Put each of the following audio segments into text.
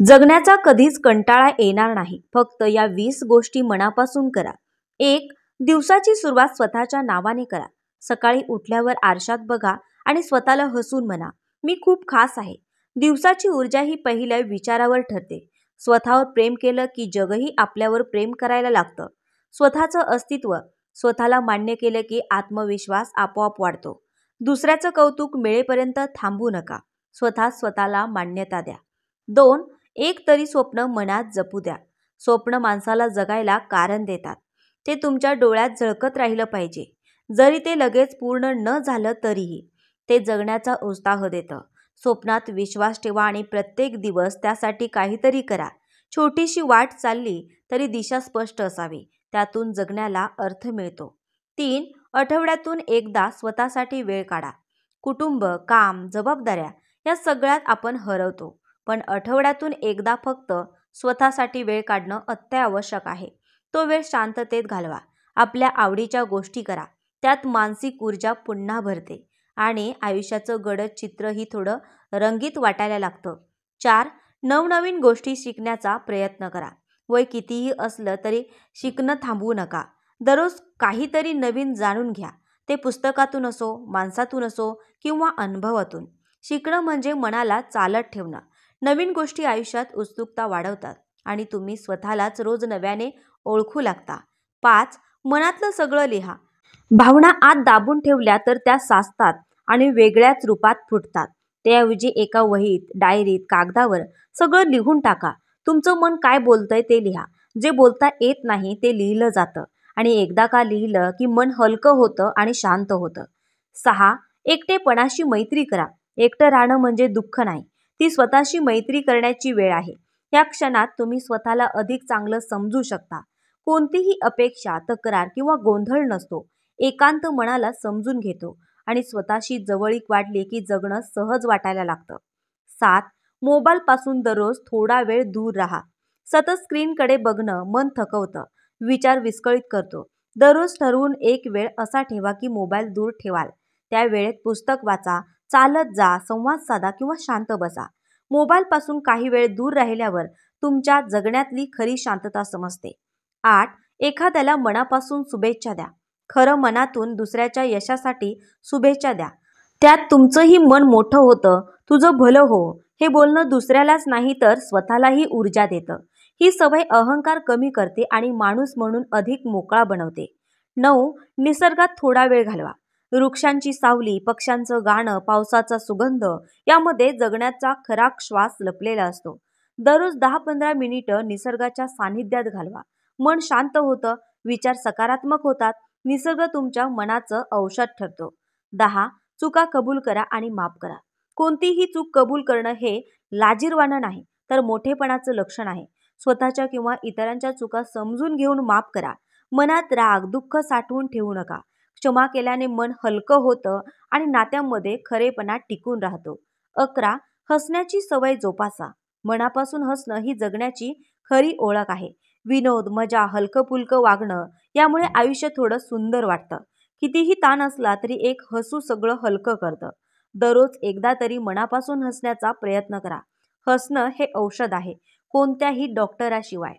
जगण्याचा कधीच कंटाळा येणार नाही. फक्त या 20 गोष्टी मनापासून करा. 1. दिवसाची सुरुवात स्वतःच्या नावाने करा. सकाळी उठल्यावर आरशात बघा आणि स्वतःला हसून म्हणा, मी खूप खास आहे. दिवसाची ऊर्जा ही पहिल्या विचारावर ठरते. स्वतःवर प्रेम केलं की जगही आपल्यावर प्रेम करायला लागतं. स्वतःचं अस्तित्व स्वतःला मान्य केलं की आत्मविश्वास आपोआप वाढतो. दुसऱ्याचं कौतुक मिळेपर्यंत थांबू नका. स्वतःला मान्यता द्या. 2. एक तरी स्वप्न मनात जपू द्या. स्वप्न माणसाला जगायला कारण देतात. ते तुमच्या डोळ्यात झळकत राहिलं पाहिजे. जरी ते लगेच पूर्ण न झालं तरीही ते जगण्याचा उत्साह देतं. स्वप्नात विश्वास ठेवा आणि प्रत्येक दिवस त्यासाठी काहीतरी करा. छोटीशी वाट चालली तरी दिशा स्पष्ट असावी. त्यातून जगण्याला अर्थ मिळतो. 3. आठवड्यातून एकदा स्वतःसाठी वेळ काढा. कुटुंब, काम, जबाबदाऱ्या या सगळ्यात आपण हरवतो. पण आठवड्यातून एकदा फक्त स्वतःसाठी वेळ काढणं अत्यावश्यक आहे. तो वेळ शांततेत घालवा. आपल्या आवडीच्या गोष्टी करा. त्यात मानसिक ऊर्जा पुन्हा भरते आणि आयुष्याचं गडद चित्रही थोडं रंगीत वाटायला लागतं. 4. नवनवीन गोष्टी शिकण्याचा प्रयत्न करा. वय कितीही असलं तरी शिकणं थांबवू नका. दररोज काहीतरी नवीन जाणून घ्या. ते पुस्तकातून असो, माणसातून असो किंवा अनुभवातून. शिकणं म्हणजे मनाला चालत ठेवणं. नवीन गोष्टी आयुष्यात उत्सुकता वाढवतात आणि तुम्ही स्वतःलाच रोज नव्याने ओळखू लागता. 5. मनातलं सगळं लिहा. भावना आत दाबून ठेवल्या तर त्या साचतात आणि वेगळ्याच रूपात फुटतात. त्याऐवजी एका वहीत, डायरीत, कागदावर सगळं लिहून टाका. तुमचं मन काय बोलतंय ते लिहा. जे बोलता येत नाही ते लिहिलं जातं आणि एकदा का लिहिलं की मन हलकं होतं आणि शांत होतं. 6. एकटेपणाशी मैत्री करा. एकटं राहणं म्हणजे दुःख नाही. ती स्वतःशी मैत्री करण्याची वेळ आहे. या क्षणात तुम्ही स्वतःला अधिक चांगलं समजू शकता. कोणतीही अपेक्षा, तक्रार किंवा गोंधळ नसतो. एकांत मनाला समजून घेतो आणि स्वतःशी जवळीक वाढली की जगणं सहज वाटायला लागतं. 7. मोबाईलपासून दररोज थोडा वेळ दूर राहा. सतत स्क्रीनकडे बघणं मन थकवतं, विचार विस्कळीत करतो. दररोज ठरवून एक वेळ असा ठेवा की मोबाईल दूर ठेवाल. त्या वेळेत पुस्तक वाचा, चालत जा, संवाद साधा किंवा शांत बसा. मोबाईलपासून काही वेळ दूर राहिल्यावर तुमच्या जगण्यातली खरी शांतता समजते. 8. एखाद्याला मनापासून शुभेच्छा द्या. खरं मनातून दुसऱ्याच्या यशासाठी शुभेच्छा द्या. त्यात तुमचंही मन मोठं होतं. तुझं भलं हो हे बोलणं दुसऱ्यालाच नाही तर स्वतःलाही ऊर्जा देतं. ही सवय अहंकार कमी करते आणि माणूस म्हणून अधिक मोकळा बनवते. 9. निसर्गात थोडा वेळ घालवा. वृक्षांची सावली, पक्ष्यांचं गाणं, पावसाचा सुगंध यामध्ये जगण्याचा खरा श्वास लपलेला असतो. दररोज 10-15 मिनिटं निसर्गाच्या सानिध्यात घालवा. मन शांत होतं, विचार सकारात्मक होतात. निसर्ग तुमच्या मनाचं औषध ठरतो. 10. चुका कबूल करा आणि माफ करा. कोणतीही चूक कबूल करणं हे लाजिरवाणं नाही तर मोठेपणाचं लक्षण आहे. स्वतःच्या किंवा इतरांच्या चुका समजून घेऊन माफ करा. मनात राग, दुःख साठवून ठेवू नका. क्षमा केल्याने मन हलकं होतं आणि नात्यांमध्ये खरेपणा टिकून राहतो. 11. हसण्याची सवय जोपासा. मनापासून हसणं ही जगण्याची खरी ओळख आहे. विनोद, मजा, हलकं-फुलकं वागणं यामुळे आयुष्य थोडं सुंदर वाटतं. कितीही ताण असला तरी एक हसू सगळं हलकं करतं. दररोज एकदा तरी मनापासून हसण्याचा प्रयत्न करा. हसणं हे औषध आहे, कोणत्याही डॉक्टराशिवाय.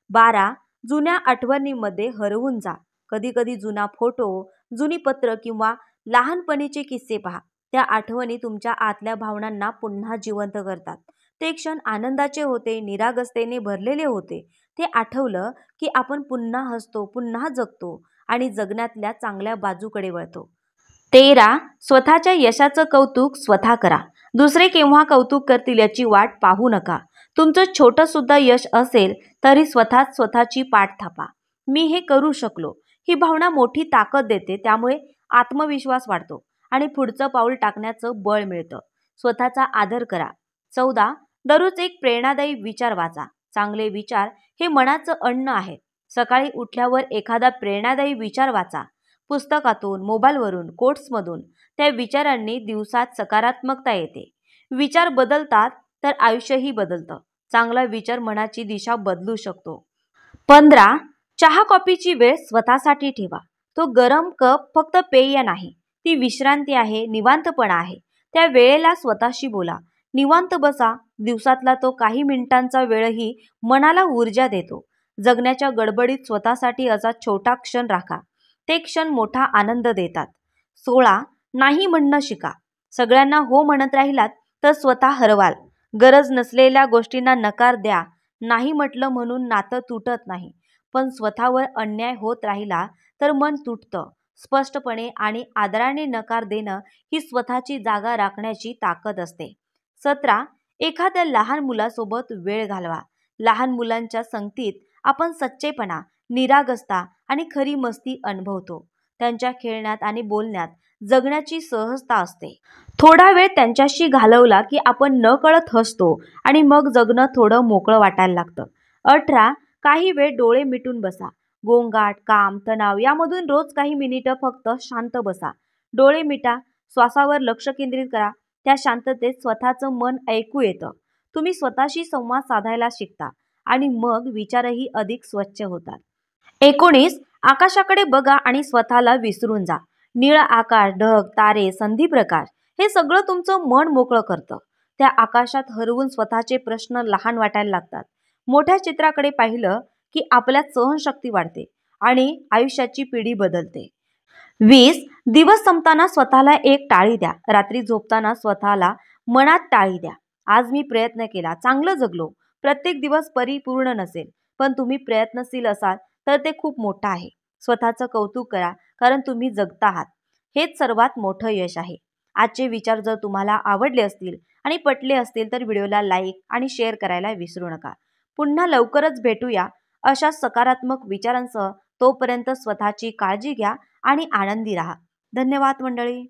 12. जुन्या आठवणींमध्ये हरवून जा. कधी-कधी जुना फोटो, जुनी पत्र किंवा लहानपणीचे किस्से पहा. त्या आठवणी तुमच्या आतल्या भावनांना पुन्हा जिवंत करतात. ते क्षण आनंदाचे होते, निरागसतेने भरलेले होते. ते आठवलं की आपण पुन्हा हसतो, पुन्हा जगतो आणि जगण्यातल्या चांगल्या बाजूकडे वळतो. 13. स्वतःच्या यशाचं कौतुक स्वतः करा. दुसरे केव्हा कौतुक करतील याची वाट पाहू नका. तुमचं छोटं सुद्धा यश असेल तरी स्वतःच स्वतःची पाठ थापा. मी हे करू शकलो. ही भावना मोठी ताकद देते. त्यामुळे आत्मविश्वास वाढतो आणि पुढचं पाऊल टाकण्याचं बळ मिळतं. स्वतःचा आदर करा. 14. दररोज एक प्रेरणादायी विचार वाचा. चांगले विचार हे मनाचं अन्न आहे. सकाळी उठल्यावर एखादा प्रेरणादायी विचार वाचा. पुस्तकातून, मोबाईलवरून, कोट्समधून. त्या विचारांनी दिवसात सकारात्मकता येते. विचार बदलतात तर आयुष्यही बदलतं. चांगला विचार मनाची दिशा बदलू शकतो. 15. चहा कॉफीची वेळ स्वतःसाठी ठेवा. तो गरम कप फक्त पेय नाही, ती विश्रांती आहे, निवांतपणा आहे. त्या वेळेला स्वतःशी बोला. निवांत बसा. दिवसातला तो काही मिनिटांचा वेळही मनाला ऊर्जा देतो. जगण्याच्या गडबडीत स्वतःसाठी असा छोटा क्षण राखा. ते क्षण मोठा आनंद देतात. 16. नाही म्हणणं शिका. सगळ्यांना हो म्हणत राहिलात तर स्वतः हरवाल. गरज नसलेल्या गोष्टींना नकार द्या. नाही म्हटलं म्हणून नातं तुटत नाही, पण स्वतःवर अन्याय होत राहिला तर मन तुटतं. स्पष्टपणे आणि आदराने नकार देणं ही स्वतःची जागा राखण्याची ताकद असते. 17. एखाद्या लहान मुलासोबत वेळ घालवा. लहान मुलांच्या संगतीत आपण सच्चेपणा, निरागसता आणि खरी मस्ती अनुभवतो. त्यांच्या खेळण्यात आणि बोलण्यात जगण्याची सहजता असते. थोडा वेळ त्यांच्याशी घालवला की आपण नकळत हसतो आणि मग जगणं थोडं मोकळं वाटायला लागतं. 18. काही वेळ डोळे मिटून बसा. गोंगाट, काम, तणाव यामधून रोज काही मिनिटं फक्त शांत बसा. डोळे मिटा, श्वासावर लक्ष केंद्रित करा. त्या शांततेत स्वतःचं मन ऐकू येतं. तुम्ही स्वतःशी संवाद साधायला शिकता आणि मग विचारही अधिक स्वच्छ होतात. 19. आकाशाकडे बघा आणि स्वतःला विसरून जा. निळ आकाश, ढग, तारे, संधी प्रकाश हे सगळं तुमचं मन मोकळं करतं. त्या आकाशात हरवून स्वतःचे प्रश्न लहान वाटायला लागतात. मोठ्या चित्राकडे पाहिलं की आपल्यात सहनशक्ती वाढते आणि आयुष्याची पिढी बदलते. 20. दिवस संपताना स्वतःला एक टाळी द्या. रात्री झोपताना स्वतःला मनात टाळी द्या. आज मी प्रयत्न केला, चांगलं जगलो. प्रत्येक दिवस परिपूर्ण नसेल, पण तुम्ही प्रयत्नशील असाल तर ते खूप मोठं आहे. स्वतःचं कौतुक करा, कारण तुम्ही जगत आहात. हेच सर्वात मोठं यश आहे. आजचे विचार जर तुम्हाला आवडले असतील आणि पटले असतील तर व्हिडिओला लाईक आणि शेअर करायला विसरू नका. पुन्हा लवकरच भेटूया अशा सकारात्मक विचारांसह. तोपर्यंत स्वतःची काळजी घ्या आणि आनंदी राहा. धन्यवाद मंडळी.